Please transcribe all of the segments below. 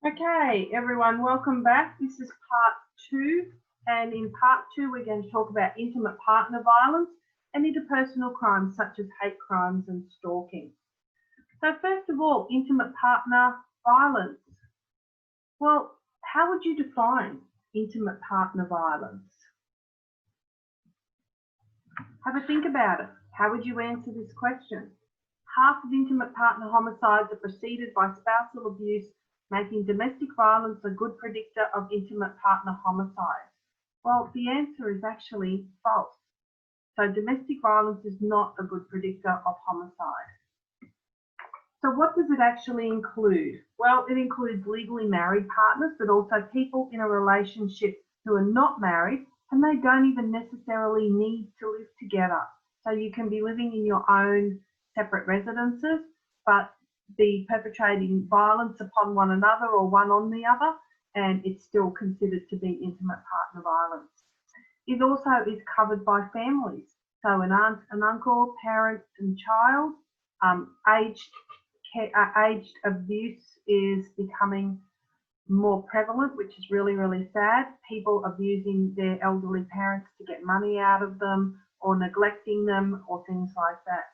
Okay, everyone, welcome back. This is part two, and in part two, we're going to talk about intimate partner violence and interpersonal crimes such as hate crimes and stalking. So, first of all, intimate partner violence. Well, how would you define intimate partner violence? Have a think about it. How would you answer this question? Half of intimate partner homicides are preceded by spousal abuse, making domestic violence a good predictor of intimate partner homicide. Well, the answer is actually false. So domestic violence is not a good predictor of homicide. So what does it actually include? Well, it includes legally married partners, but also people in a relationship who are not married and they don't even necessarily need to live together. So you can be living in your own separate residences, but be perpetrating violence upon one another or one on the other, and it's still considered to be intimate partner violence. It also is covered by families. So an aunt, an uncle, parent and child. Aged abuse is becoming more prevalent, which is really, really sad. People abusing their elderly parents to get money out of them or neglecting them or things like that.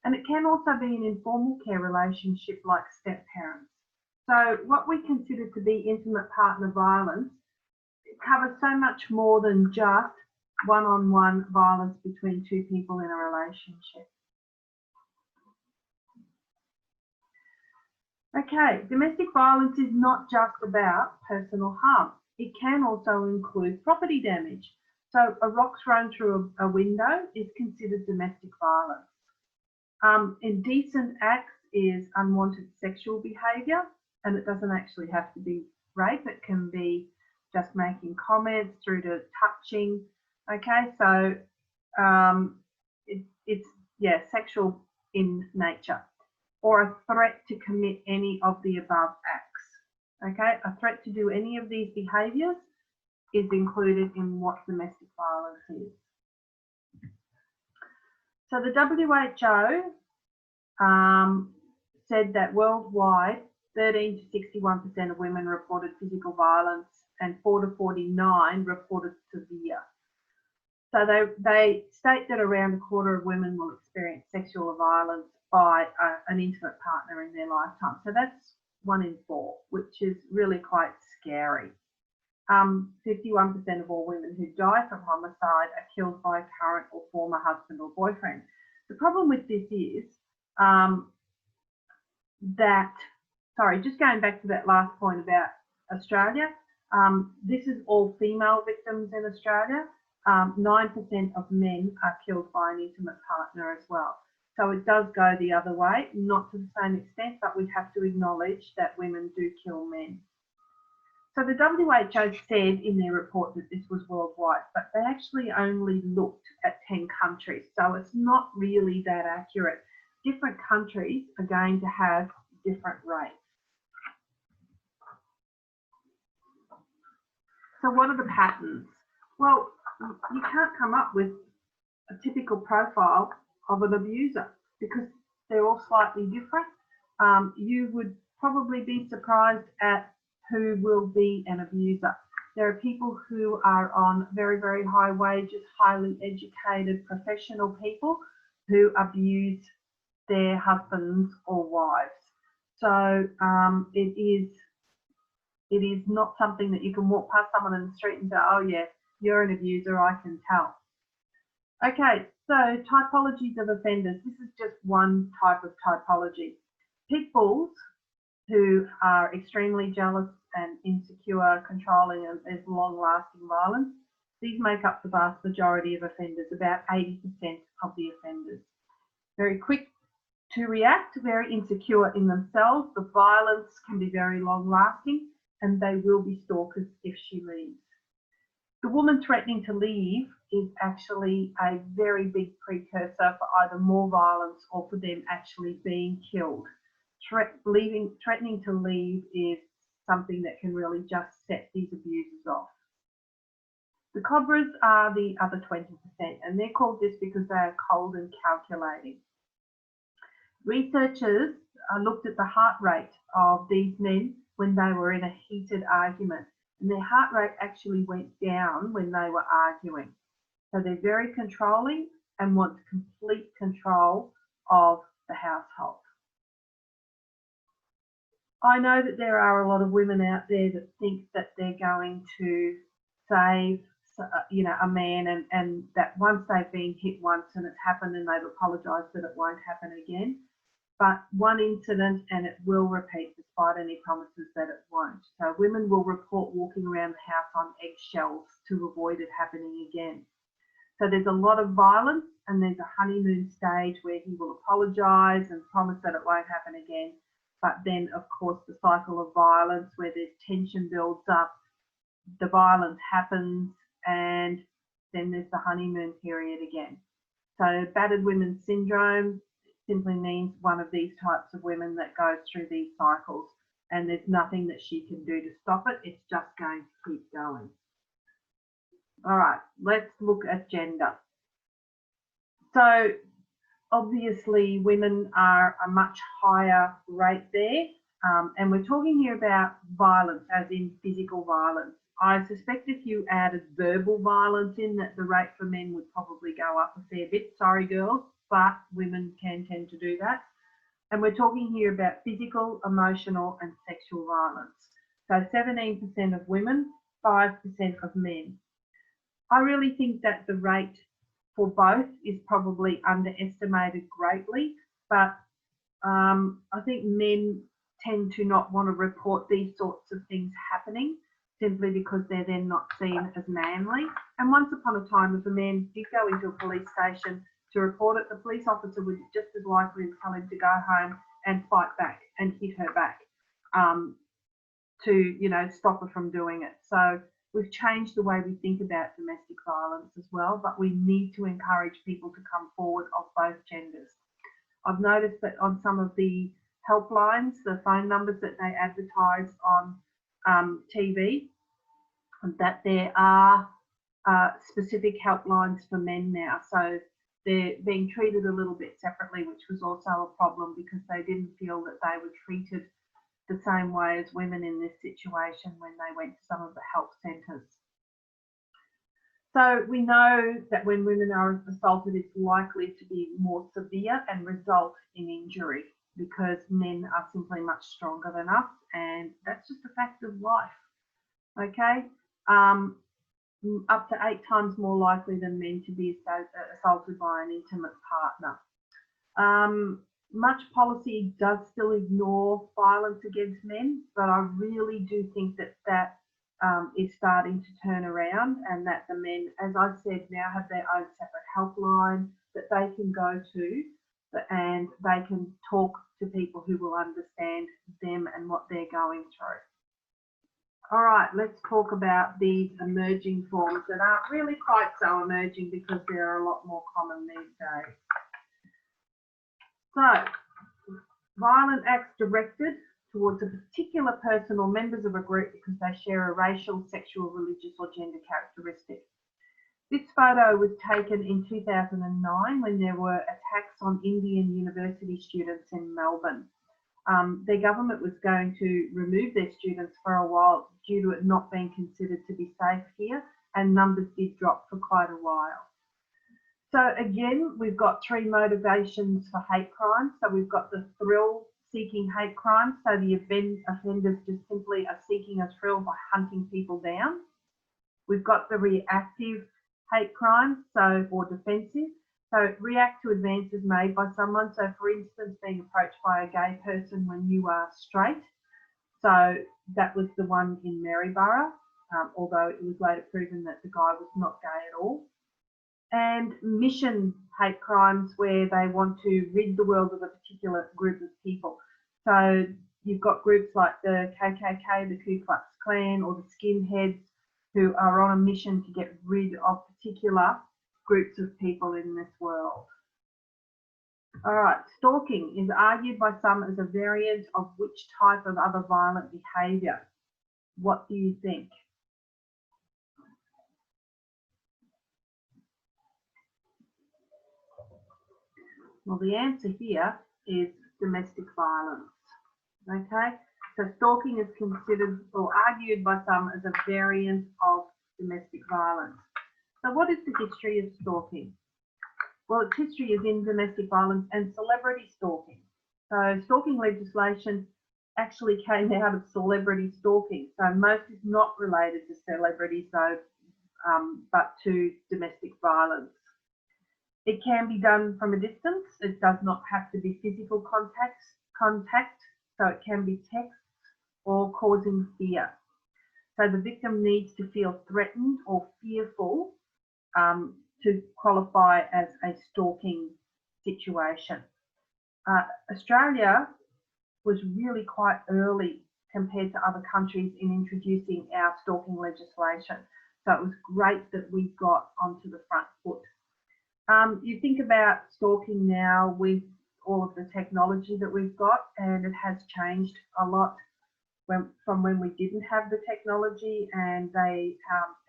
And it can also be an informal care relationship like step parents. So what we consider to be intimate partner violence, it covers so much more than just one-on-one violence between two people in a relationship. Okay, domestic violence is not just about personal harm. It can also include property damage. So a rock thrown through a window is considered domestic violence. Indecent acts is unwanted sexual behaviour, and it doesn't actually have to be rape. It can be just making comments through to touching. Okay, so it's sexual in nature, or a threat to commit any of the above acts. Okay, a threat to do any of these behaviours is included in what domestic violence is. So the WHO said that worldwide, 13 to 61% of women reported physical violence and 4 to 49 reported severe. So they state that around a quarter of women will experience sexual violence by an intimate partner in their lifetime. So that's 1 in 4, which is really quite scary. 51% of all women who die from homicide are killed by a current or former husband or boyfriend. The problem with this is just going back to that last point about Australia, this is all female victims in Australia. 9% of men are killed by an intimate partner as well. So it does go the other way, not to the same extent, but we have to acknowledge that women do kill men. So the WHO said in their report that this was worldwide, but they actually only looked at 10 countries. So it's not really that accurate. Different countries are going to have different rates. So what are the patterns? Well, you can't come up with a typical profile of an abuser because they're all slightly different. You would probably be surprised at who will be an abuser. There are people who are on very, very high wages, highly educated professional people who abuse their husbands or wives. So it is not something that you can walk past someone in the street and say, oh yeah, you're an abuser, I can tell. Okay, so typologies of offenders. This is just one type of typology. Pit bulls who are extremely jealous and insecure, controlling, and there's long-lasting violence. These make up the vast majority of offenders, about 80% of the offenders. Very quick to react, very insecure in themselves. The violence can be very long-lasting, and they will be stalkers if she leaves. The woman threatening to leave is actually a very big precursor for either more violence or for them actually being killed. Threatening to leave is something that can really just set these abusers off. The cobras are the other 20%, and they're called this because they are cold and calculating. Researchers looked at the heart rate of these men when they were in a heated argument. And their heart rate actually went down when they were arguing. So they're very controlling and want complete control of the household. I know that there are a lot of women out there that think that they're going to save, a man, and that once they've been hit once and it's happened and they've apologised that it won't happen again. But one incident and it will repeat despite any promises that it won't. So women will report walking around the house on eggshells to avoid it happening again. So there's a lot of violence, and there's a honeymoon stage where he will apologise and promise that it won't happen again. But then, of course, the cycle of violence where there's tension builds up, the violence happens, and then there's the honeymoon period again. So battered women's syndrome simply means one of these types of women that goes through these cycles, and there's nothing that she can do to stop it. It's just going to keep going. All right, let's look at gender. So obviously women are a much higher rate there, and we're talking here about violence as in physical violence. I suspect if you added verbal violence in, that the rate for men would probably go up a fair bit. Sorry girls, but women can tend to do that. And we're talking here about physical, emotional and sexual violence. So 17% of women, 5% of men. I really think that the rate for both is probably underestimated greatly, but I think men tend to not want to report these sorts of things happening simply because they're then not seen as manly. And once upon a time, if a man did go into a police station to report it, the police officer would just as likely tell him to go home and fight back and hit her back to stop her from doing it. So we've changed the way we think about domestic violence as well, but we need to encourage people to come forward of both genders. I've noticed that on some of the helplines, the phone numbers that they advertise on TV, that there are specific helplines for men now. So they're being treated a little bit separately, which was also a problem because they didn't feel that they were treated the same way as women in this situation when they went to some of the help centres. So we know that when women are assaulted, it's likely to be more severe and result in injury because men are simply much stronger than us, and that's just a fact of life. Okay, up to 8 times more likely than men to be assaulted by an intimate partner. Much policy does still ignore violence against men, but I really do think that that is starting to turn around, and that the men, as I said, now have their own separate helpline that they can go to, and they can talk to people who will understand them and what they're going through. All right, let's talk about these emerging forms that aren't really quite so emerging because they're a lot more common these days. So, violent acts directed towards a particular person or members of a group because they share a racial, sexual, religious or gender characteristic. This photo was taken in 2009 when there were attacks on Indian university students in Melbourne. Their government was going to remove their students for a while due to it not being considered to be safe here, and numbers did drop for quite a while. So again, we've got 3 motivations for hate crimes. So we've got the thrill-seeking hate crimes. So the offenders just simply are seeking a thrill by hunting people down. We've got the reactive hate crimes, or defensive. So react to advances made by someone. So for instance, being approached by a gay person when you are straight. So that was the one in Maryborough, although it was later proven that the guy was not gay at all. And mission hate crimes, where they want to rid the world of a particular group of people. So you've got groups like the KKK, the Ku Klux Klan, or the skinheads, who are on a mission to get rid of particular groups of people in this world. All right, stalking is argued by some as a variant of which type of other violent behaviour? What do you think? Well, the answer here is domestic violence. Okay, So stalking is considered or argued by some as a variant of domestic violence. So what is the history of stalking? Well, its history is in domestic violence and celebrity stalking. So stalking legislation actually came out of celebrity stalking. So most is not related to celebrities, though, but to domestic violence. It can be done from a distance. It does not have to be physical contact, so it can be text or causing fear. So the victim needs to feel threatened or fearful to qualify as a stalking situation. Australia was really quite early compared to other countries in introducing our stalking legislation. So it was great that we got onto the front foot. You think about stalking now with all of the technology that we've got, and it has changed a lot from when we didn't have the technology, and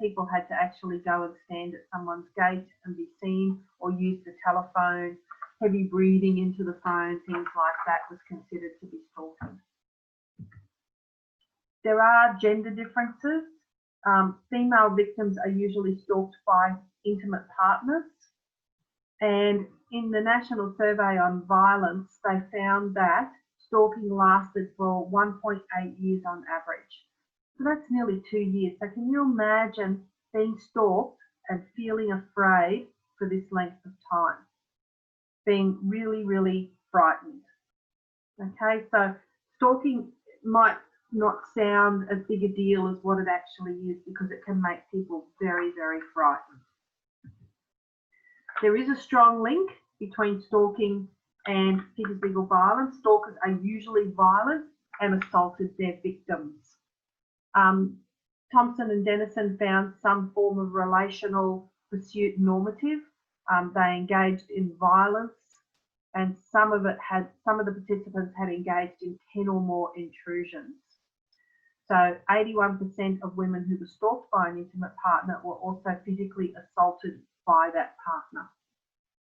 people had to actually go and stand at someone's gate and be seen, or use the telephone. Heavy breathing into the phone, things like that was considered to be stalking. There are gender differences. Female victims are usually stalked by intimate partners. And in the National Survey on Violence, they found that stalking lasted for 1.8 years on average. So that's nearly 2 years. So can you imagine being stalked and feeling afraid for this length of time? Being really, really frightened. Okay, so stalking might not sound as big a deal as what it actually is, because it can make people very, very frightened. There is a strong link between stalking and physical violence. Stalkers are usually violent and assaulted their victims. Thompson and Dennison found some form of relational pursuit normative. They engaged in violence, and some of the participants had engaged in 10 or more intrusions. So 81% of women who were stalked by an intimate partner were also physically assaulted by that partner.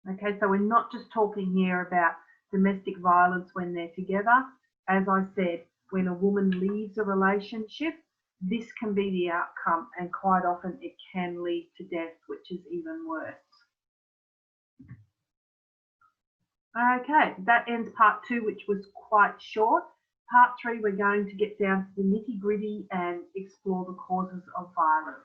Okay, so we're not just talking here about domestic violence when they're together. As I said, when a woman leaves a relationship, this can be the outcome, and quite often it can lead to death, which is even worse. Okay, that ends part 2, which was quite short. Part 3, we're going to get down to the nitty-gritty and explore the causes of violence.